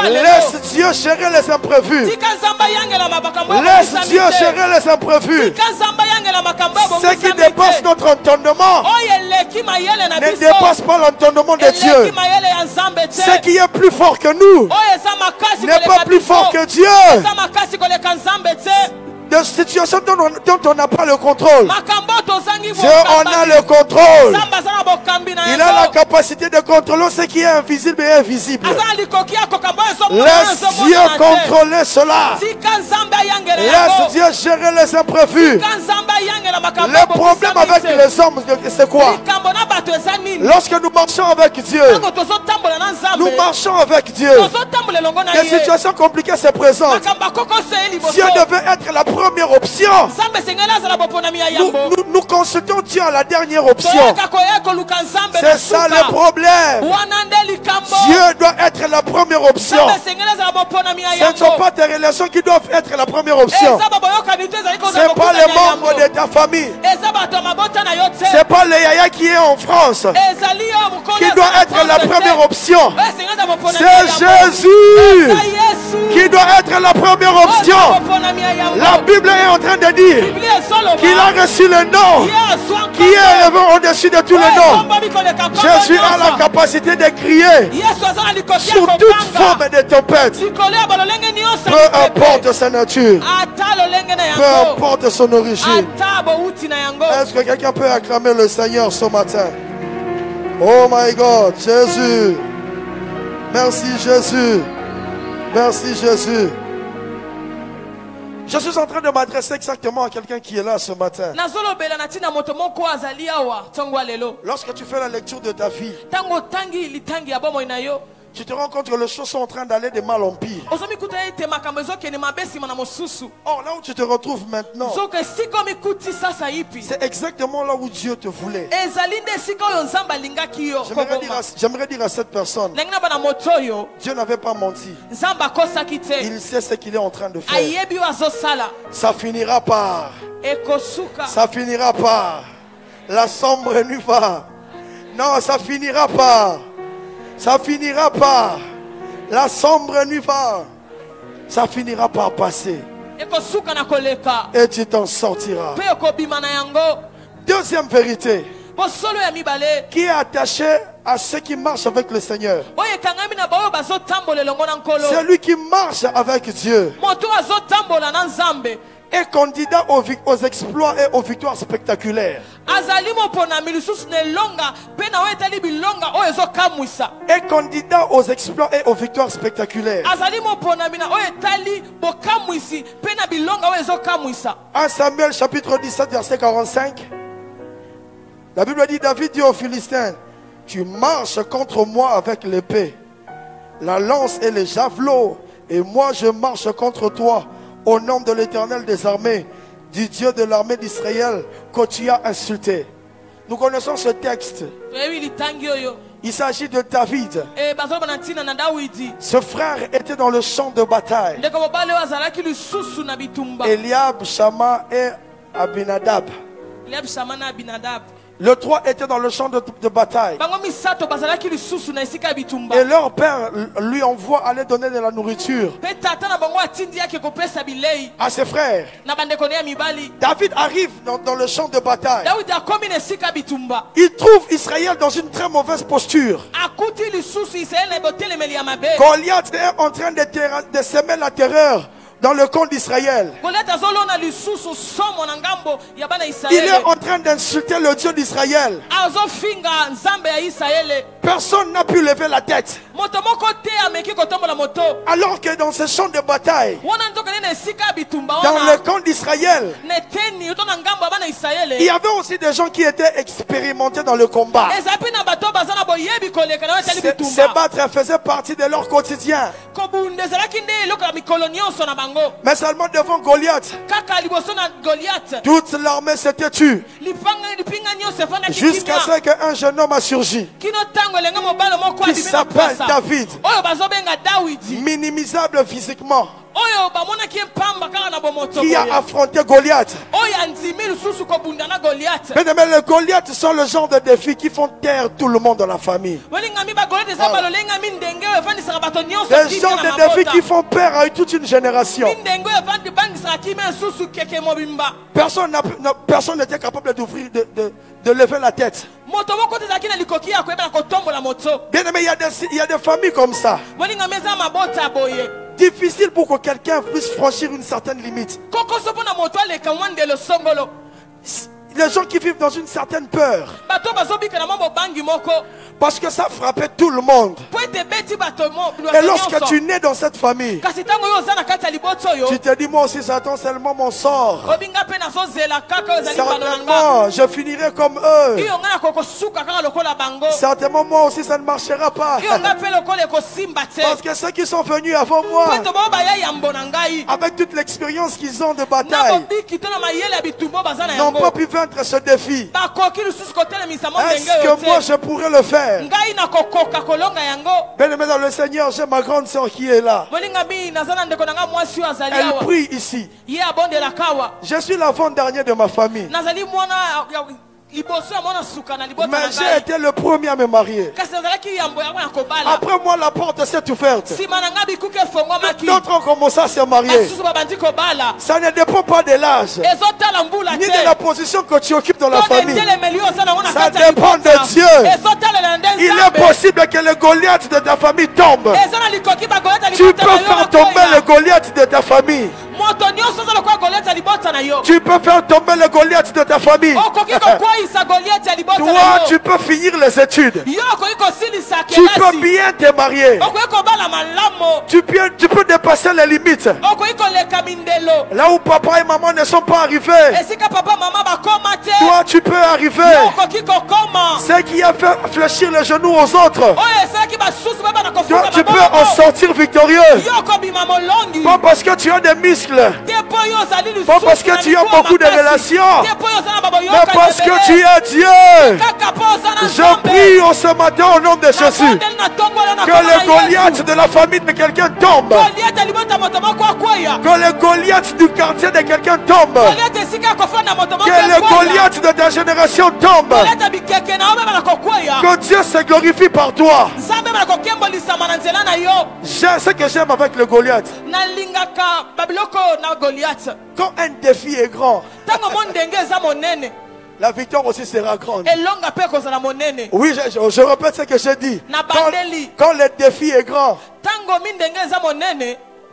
laisse Dieu gérer les imprévus. Laisse Dieu gérer les imprévus. Ce qui dépasse notre entendement ne dépasse pas l'entendement de Dieu. Ce qui est plus fort que nous n'est pas plus fort que Dieu. De situations dont on n'a pas le contrôle, Dieu en a le contrôle. Il a la capacité de contrôler ce qui est invisible et invisible. Laisse Dieu contrôler cela. Laisse Dieu gérer les imprévus. Le problème avec les hommes, c'est quoi? Lorsque nous marchons avec Dieu, nous marchons avec Dieu. Des situations compliquées se présentent. Dieu devait être la première option. Nous consultons Dieu à la dernière option. C'est ça le problème. Dieu doit être la première option. Ce ne sont pas tes relations qui doivent être la première option. Ce n'est pas les membres de ta famille. Ce n'est pas le yaya qui est en France qui doit être la première option. C'est Jésus qui doit être la première option. La Bible est en train de dire qu'il a reçu le nom qui est élevé au-dessus de tous les noms. Jésus a la capacité de crier sur toute forme de tempête. Peu importe sa nature, peu importe son origine. Est-ce que quelqu'un peut acclamer le Seigneur ce matin? Oh my God, Jésus. Merci Jésus. Merci Jésus. Je suis en train de m'adresser exactement à quelqu'un qui est là ce matin. Lorsque tu fais la lecture de ta vie, tu te rends compte que les choses sont en train d'aller de mal en pire. Or, là où tu te retrouves maintenant, c'est exactement là où Dieu te voulait. J'aimerais dire à cette personne, Dieu n'avait pas menti. Il sait ce qu'il est en train de faire. Ça finira par. Ça finira par. La sombre nuit va. Non, ça finira par. Ça finira par. La sombre nuit va. Ça finira par passer. Et tu t'en sortiras. Deuxième vérité, qui est attaché à ceux qui marchent avec le Seigneur. Celui qui marche avec Dieu est candidat aux exploits et aux victoires spectaculaires. Est candidat aux exploits et aux victoires spectaculaires. 1 Samuel chapitre 17 verset 45. La Bible dit, David dit aux Philistins, tu marches contre moi avec l'épée, la lance et les javelots, et moi je marche contre toi au nom de l'Éternel des armées, du Dieu de l'armée d'Israël que tu as insulté. Nous connaissons ce texte. Il s'agit de David. Ce frère était dans le champ de bataille. Eliab, Shama et Abinadab. Le 3 était dans le champ de bataille. Et leur père lui envoie aller donner de la nourriture à ses frères. David arrive dans le champ de bataille. Il trouve Israël dans une très mauvaise posture. Goliath est en train de semer la terreur dans le camp d'Israël. Il est en train d'insulter le Dieu d'Israël. Personne n'a pu lever la tête. Alors que dans ce champ de bataille, dans le camp d'Israël, il y avait aussi des gens qui étaient expérimentés dans le combat. Se battre faisait partie de leur quotidien. Mais seulement devant Goliath, toute l'armée s'était tue. Jusqu'à ce qu'un jeune homme a surgi, qui s'appelle David, minimisable physiquement, qui a affronté Goliath. Mais les Goliaths sont le genre de défis qui font taire tout le monde dans la famille. Des genres de défis qui font peur à toute une génération. Personne n'était capable d'ouvrir, de lever la tête. Bien aimé, il y a des familles comme ça. Difficile pour que quelqu'un puisse franchir une certaine limite. Les gens qui vivent dans une certaine peur, parce que ça frappait tout le monde. Et lorsque tu nais dans cette famille, tu te dis, moi aussi j'attends seulement mon sort. Certainement je finirai comme eux. Certainement moi aussi ça ne marchera pas. Parce que ceux qui sont venus avant moi, avec toute l'expérience qu'ils ont de bataille, n'ont pas pu vaincre ce défi. Est-ce que moi je pourrais le faire? Bien aimé dans le Seigneur, j'ai ma grande soeur qui est là. Elle prie ici. Je suis l'avant-dernier de ma famille. Mais j'ai été le premier à me marier. Après moi, la porte s'est ouverte. D'autres ont commencé à se marier. Ça ne dépend pas de l'âge, ni de la position que tu occupes dans la famille. Ça dépend de Dieu. Il est possible que le Goliath de ta famille tombe. Tu peux faire tomber le Goliath de ta famille. Tu peux faire tomber le Goliath de ta famille. Toi, tu peux finir les études. Tu peux bien te marier. Tu peux dépasser les limites. Là où papa et maman ne sont pas arrivés, toi, tu peux arriver. Ce qui a fait fléchir les genoux aux autres, toi, tu peux en sortir victorieux. Pas parce que tu as des muscles, pas parce que tu as beaucoup de relations, mais parce que tu es Dieu. Je prie ce matin au nom de Jésus que le Goliath de la famille de quelqu'un tombe, que le Goliath du quartier de quelqu'un tombe, que le Goliath de ta génération tombe, que Dieu se glorifie par toi. Ce que j'aime avec le Goliath, quand un défi est grand, la victoire aussi sera grande. Oui, je répète ce que j'ai dit. Quand le défi est grand,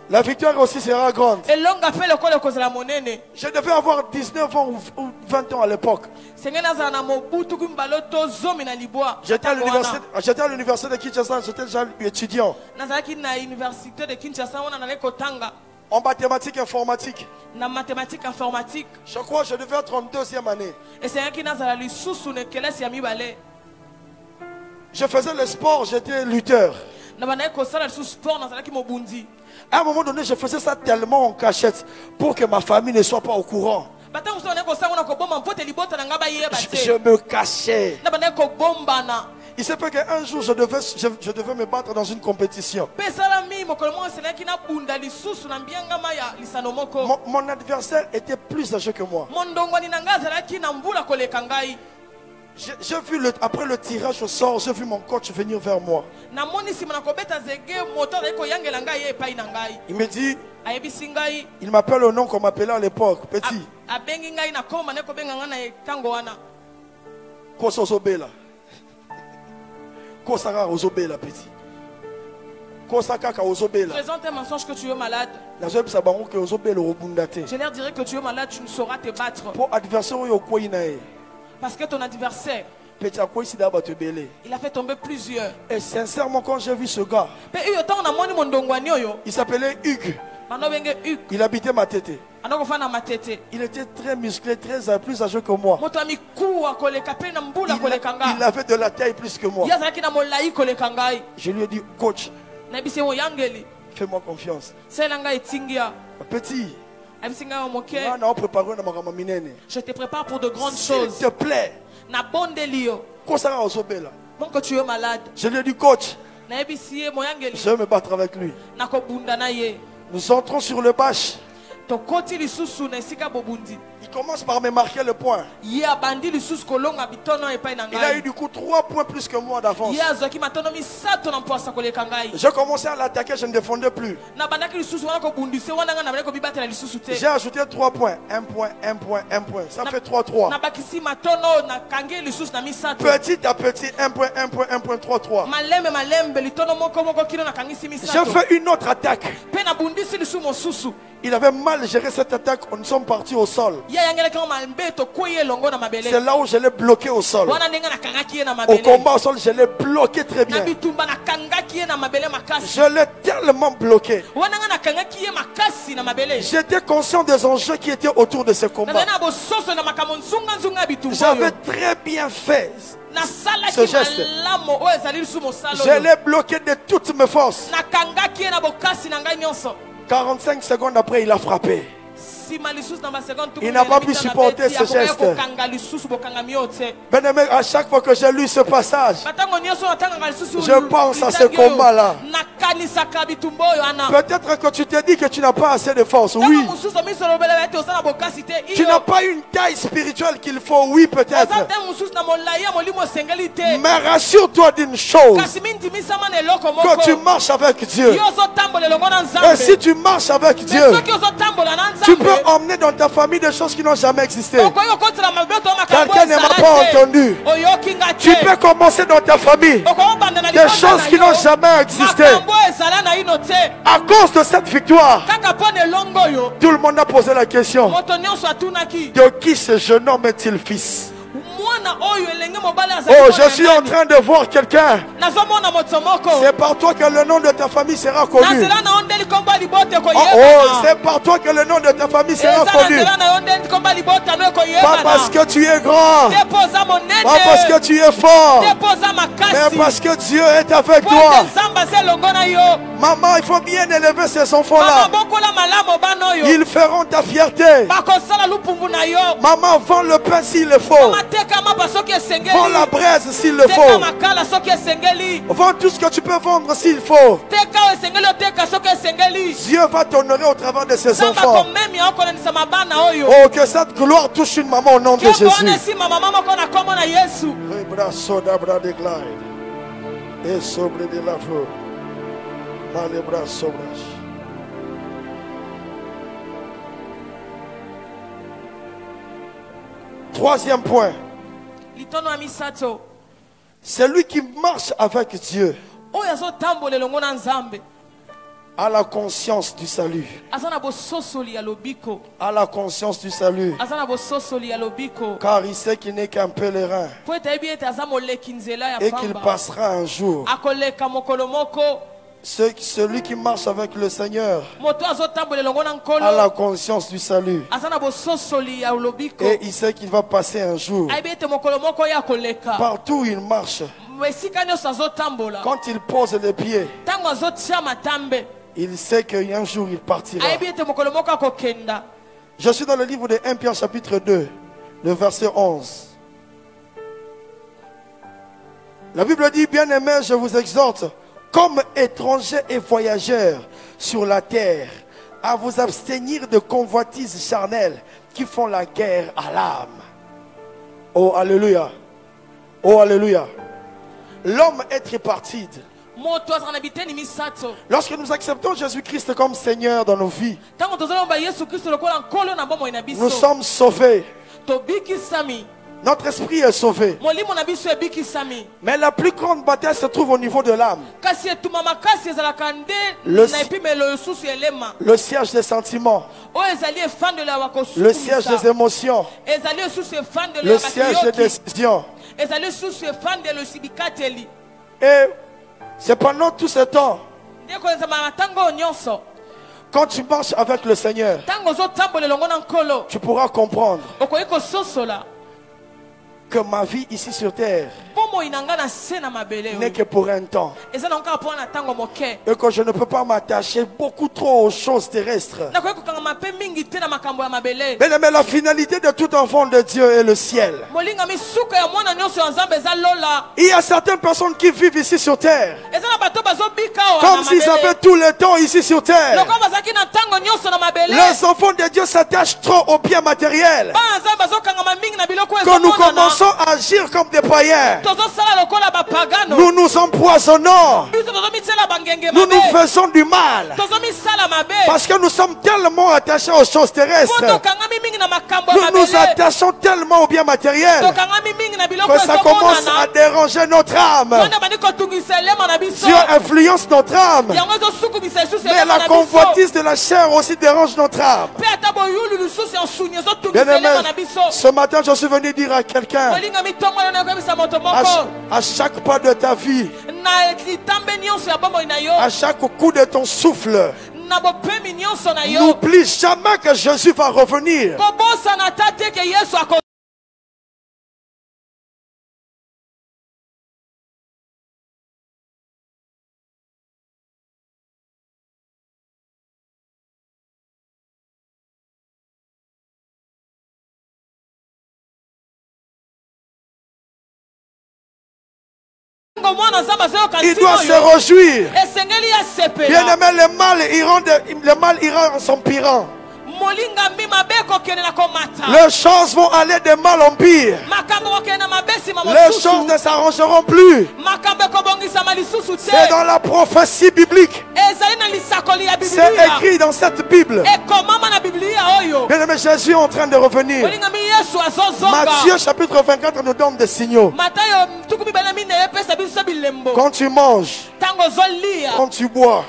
la victoire aussi sera grande. Je devais avoir 19 ans ou 20 ans à l'époque. J'étais à l'université de Kinshasa, j'étais déjà étudiant. En mathématiques informatiques. Je crois que je devais être en 2e année. Je faisais le sport, j'étais lutteur. À un moment donné, je faisais ça tellement en cachette pour que ma famille ne soit pas au courant. Je me cachais. Il s'est fait qu'un jour, je devais me battre dans une compétition. Mon adversaire était plus âgé que moi. J'ai vu après le tirage au sort, j'ai vu mon coach venir vers moi. Il me dit, il m'appelle au nom qu'on m'appelait à l'époque, petit. Kosa Ozobela, petit. Présente un mensonge que tu es malade. Je leur dirai que tu es malade, tu ne sauras te battre. Parce que ton adversaire, il a fait tomber plusieurs. Et sincèrement, quand j'ai vu ce gars, il s'appelait Hugues. Il habitait ma tête. Il était très musclé, très plus âgé que moi. Il avait de la taille plus que moi. Je lui ai dit, coach, fais-moi confiance. Petit, je te prépare pour de grandes choses. S'il te plaît, Bon que tu es malade. je lui ai dit, coach, je vais me battre avec lui. Nous entrons sur le bâche. Il commence par me marquer le point. Il a eu du coup 3 points plus que moi d'avance. J'ai commencé à l'attaquer, je ne défendais plus. J'ai ajouté 3 points. 1 point, 1 point, 1 point. Ça fait 3-3. Petit à petit, 1 point, 1 point, 1 point, 3-3. J'ai fait une autre attaque. Il avait mal géré cette attaque. Nous sommes partis au sol. C'est là où je l'ai bloqué au sol. Au combat au sol, je l'ai bloqué très bien. Je l'ai tellement bloqué. J'étais conscient des enjeux qui étaient autour de ce combat. J'avais très bien fait ce geste. Je l'ai bloqué de toutes mes forces. 45 secondes après, il a frappé. Il n'a pas pu supporter ce geste. Bien-aimé, à chaque fois que j'ai lu ce passage, je pense à ce combat-là. Peut-être que tu t'es dit que tu n'as pas assez de force. Oui. Tu n'as pas une taille spirituelle qu'il faut. Oui, peut-être. Mais rassure-toi d'une chose, que tu marches avec Dieu. Et si tu marches avec Dieu, tu peux emmener dans ta famille des choses qui n'ont jamais existé. Quelqu'un ne m'a pas entendu. Tu peux commencer dans ta famille des choses qui n'ont jamais existé. À cause de cette victoire, tout le monde a posé la question: de qui ce jeune homme est-il fils? Oh, je suis en train de voir quelqu'un. C'est par toi que le nom de ta famille sera connu. Oh, c'est par toi que le nom de ta famille sera connu. Pas parce que tu es grand, pas parce que tu es fort, mais parce que Dieu est avec toi. Maman, il faut bien élever ces enfants-là. Ils feront ta fierté. Maman, vends le pain s'il le faut. Vends la braise s'il le faut. Vends tout ce que tu peux vendre s'il faut. Dieu va t'honorer au travers de ses enfants. Oh, que cette gloire touche une maman au nom de Jésus. Et sobre de la fleur. Troisième point. Celui qui marche avec Dieu a la conscience du salut. A la conscience du salut. Car il sait qu'il n'est qu'un pèlerin et qu'il passera un jour. Celui qui marche avec le Seigneur a la conscience du salut et il sait qu'il va passer un jour. Partout où il marche, quand il pose les pieds, il sait qu'un jour il partira. Je suis dans le livre de 1 Pierre chapitre 2, le verset 11. La Bible dit: bien-aimés, je vous exhorte, comme étrangers et voyageurs sur la terre, à vous abstenir de convoitises charnelles qui font la guerre à l'âme. Oh, alléluia. Oh, alléluia. L'homme est tripartite. Lorsque nous acceptons Jésus-Christ comme Seigneur dans nos vies, nous sommes sauvés. Notre esprit est sauvé. Mais la plus grande bataille se trouve au niveau de l'âme. Le siège des sentiments. Le siège des émotions. Le siège des décisions. Et c'est pendant tout ce temps, quand tu marches avec le Seigneur, tu pourras comprendre que ma vie ici sur terre n'est que pour un temps, et que je ne peux pas m'attacher beaucoup trop aux choses terrestres. Mais la finalité de tout enfant de Dieu est le ciel. Il y a certaines personnes qui vivent ici sur terre comme s'ils avaient tout le temps ici sur terre. Les enfants de Dieu s'attachent trop aux biens matériels, que nous commençons à agir comme des païens. Nous nous empoisonnons. Nous nous faisons du mal parce que nous sommes tellement attachés aux choses terrestres. Nous nous attachons tellement aux biens matériels que ça commence à déranger notre âme. Dieu influence notre âme, mais la convoitise de la chair aussi dérange notre âme. Bien-aimé, ce matin je suis venu dire à quelqu'un, à chaque pas de ta vie, à chaque coup de ton souffle, n'oublie jamais que Jésus va revenir. Il doit se réjouir. Bien-aimé, le mal ira en s'empirant. Les choses vont aller de mal en pire. Les choses ne s'arrangeront plus. C'est dans la prophétie biblique. C'est écrit dans cette Bible. Bien-aimé, Jésus est en train de revenir. Matthieu chapitre 24 nous donne des signaux. Quand tu manges, quand tu bois,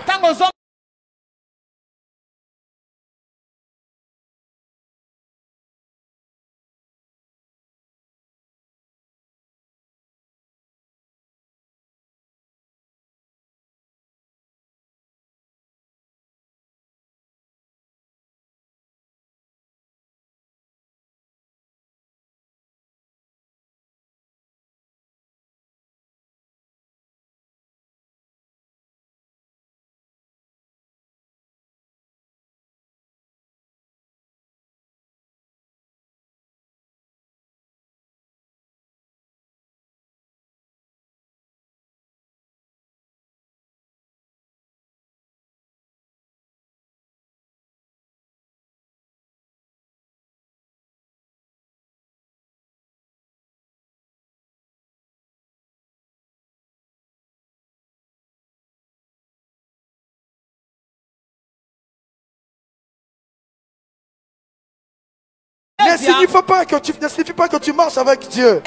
ne signifie pas que tu marches avec Dieu.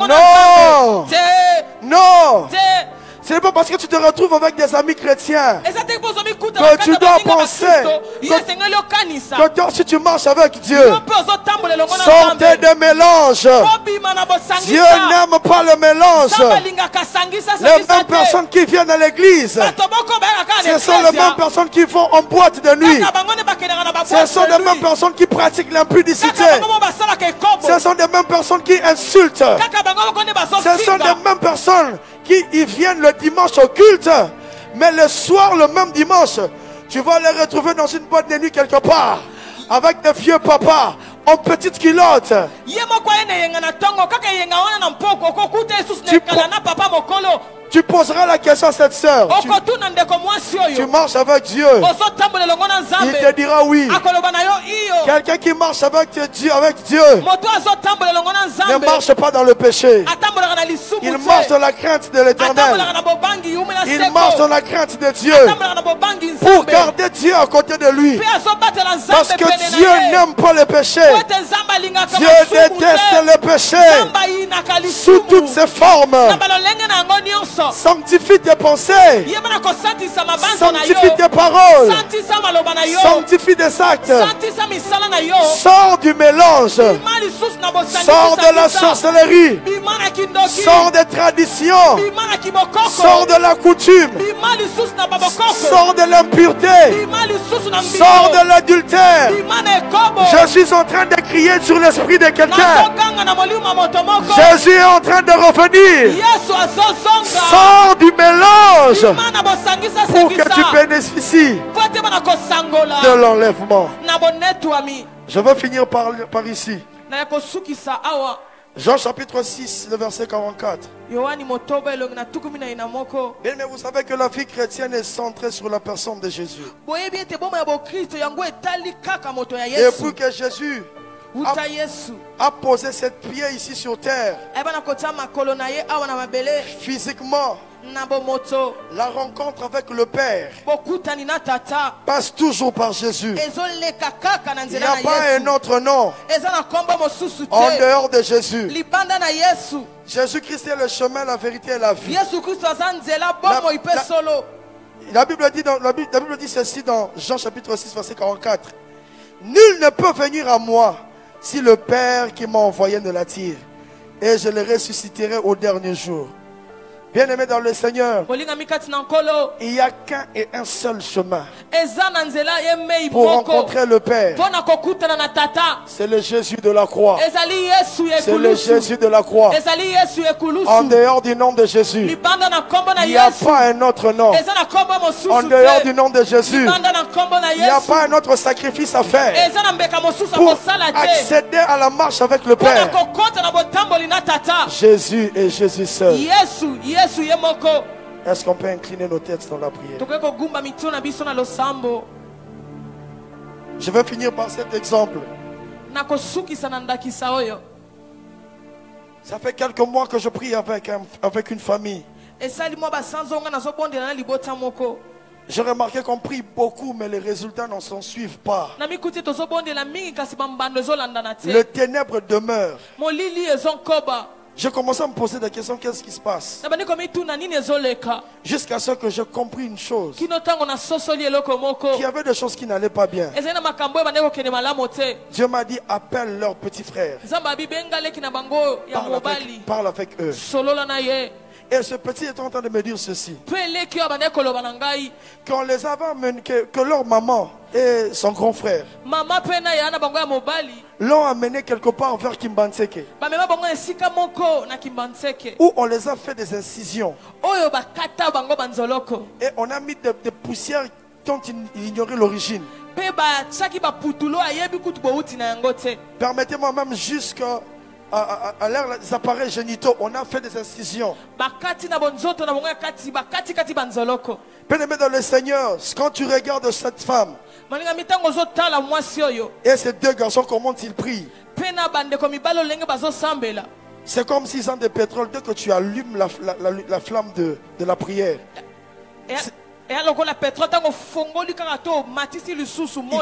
Non. Non. Ce n'est pas parce que tu te retrouves avec des amis chrétiens que tu dois penser que toi, si tu marches avec Dieu, sortez de mélange. Dieu n'aime pas le mélange. Les mêmes personnes qui viennent à l'église, ce sont les mêmes personnes qui vont en boîte de nuit. Ce sont les mêmes personnes qui pratiquent l'impudicité. Ce sont les mêmes personnes qui insultent. Ce sont les mêmes personnes qui y viennent le dimanche au culte, mais le soir, le même dimanche, tu vas les retrouver dans une boîte de nuit quelque part, avec des vieux papas en petites culottes. Tu poseras la question à cette sœur. Tu marches avec Dieu. Il te dira oui. Quelqu'un qui marche avec Dieu ne marche pas dans le péché. Il marche dans la crainte de l'Éternel. Il marche dans la crainte de Dieu pour garder Dieu à côté de lui. Parce que Dieu n'aime pas le péché. Dieu déteste le péché sous toutes ses formes. Sanctifie tes pensées. Sanctifie tes paroles. Sanctifie tes actes. Sors du mélange. Sors de la sorcellerie. Sors des traditions. Sors de la coutume. Sors de l'impureté. Sors de l'adultère. Je suis en train de crier sur l'esprit de quelqu'un. Jésus est en train de revenir. Sors du mélange pour que tu bénéficies de l'enlèvement. Je vais finir par ici. Jean chapitre 6, le verset 44. Bien, mais vous savez que la vie chrétienne est centrée sur la personne de Jésus. Et pour que Jésus a posé cette pierre ici sur terre, physiquement, la rencontre avec le Père passe toujours par Jésus. Il n'y a pas un autre nom en dehors de Jésus. Jésus-Christ est le chemin, la vérité et la vie. La Bible dit ceci dans Jean chapitre 6 verset 44. Nul ne peut venir à moi si le Père qui m'a envoyé ne l'attire, et je le ressusciterai au dernier jour. Bien-aimé dans le Seigneur, il n'y a qu'un et un seul chemin pour rencontrer le Père. C'est le Jésus de la croix. C'est le Jésus de la croix. En dehors du nom de Jésus, il n'y a pas un autre nom. En dehors du nom de Jésus, il n'y a pas un autre sacrifice à faire pour accéder à la marche avec le Père. Jésus et Jésus seul. Est-ce qu'on peut incliner nos têtes dans la prière? Je vais finir par cet exemple. Ça fait quelques mois que je prie avec une famille. J'ai remarqué qu'on prie beaucoup, mais les résultats n'en s'en suivent pas. Le ténèbre demeure. J'ai commencé à me poser des questions, qu'est-ce qui se passe? Jusqu'à ce que j'ai compris une chose. Qu'il y avait des choses qui n'allaient pas bien. Dieu m'a dit, appelle leurs petits frères. Parle avec eux. Et ce petit est en train de me dire ceci. Qu'on les avait amenés, que leur maman et son grand frère l'ont amené quelque part vers Kimbanseke, où on les a fait des incisions. Et on a mis des poussières dont ils ignoraient l'origine. Permettez-moi même jusqu'à les appareils génitaux, on a fait des incisions. Bien-aimé dans le Seigneur, quand tu regardes cette femme et ces deux garçons, comment ils prient, c'est comme s'ils ont des pétrole. Dès que tu allumes la flamme de la prière, ils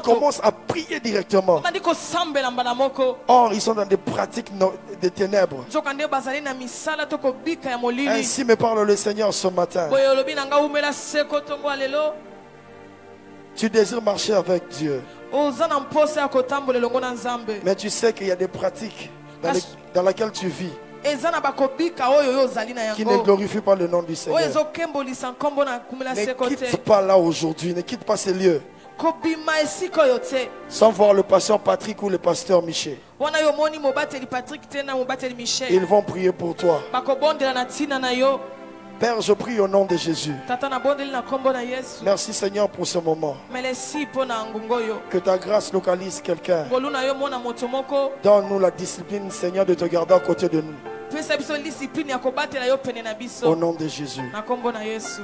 commencent à prier directement. Or, ils sont dans des pratiques de ténèbres. Ainsi me parle le Seigneur ce matin. Tu désires marcher avec Dieu, mais tu sais qu'il y a des pratiques dans lesquelles tu vis qui ne glorifient pas le nom du Seigneur. Ne quitte pas là aujourd'hui, ne quitte pas ces lieux sans voir le pasteur Patrick ou le pasteur Michel. Ils vont prier pour toi. Père, je prie au nom de Jésus. Merci Seigneur pour ce moment. Que ta grâce localise quelqu'un. Donne-nous la discipline, Seigneur, de te garder à côté de nous. Au nom de Jésus.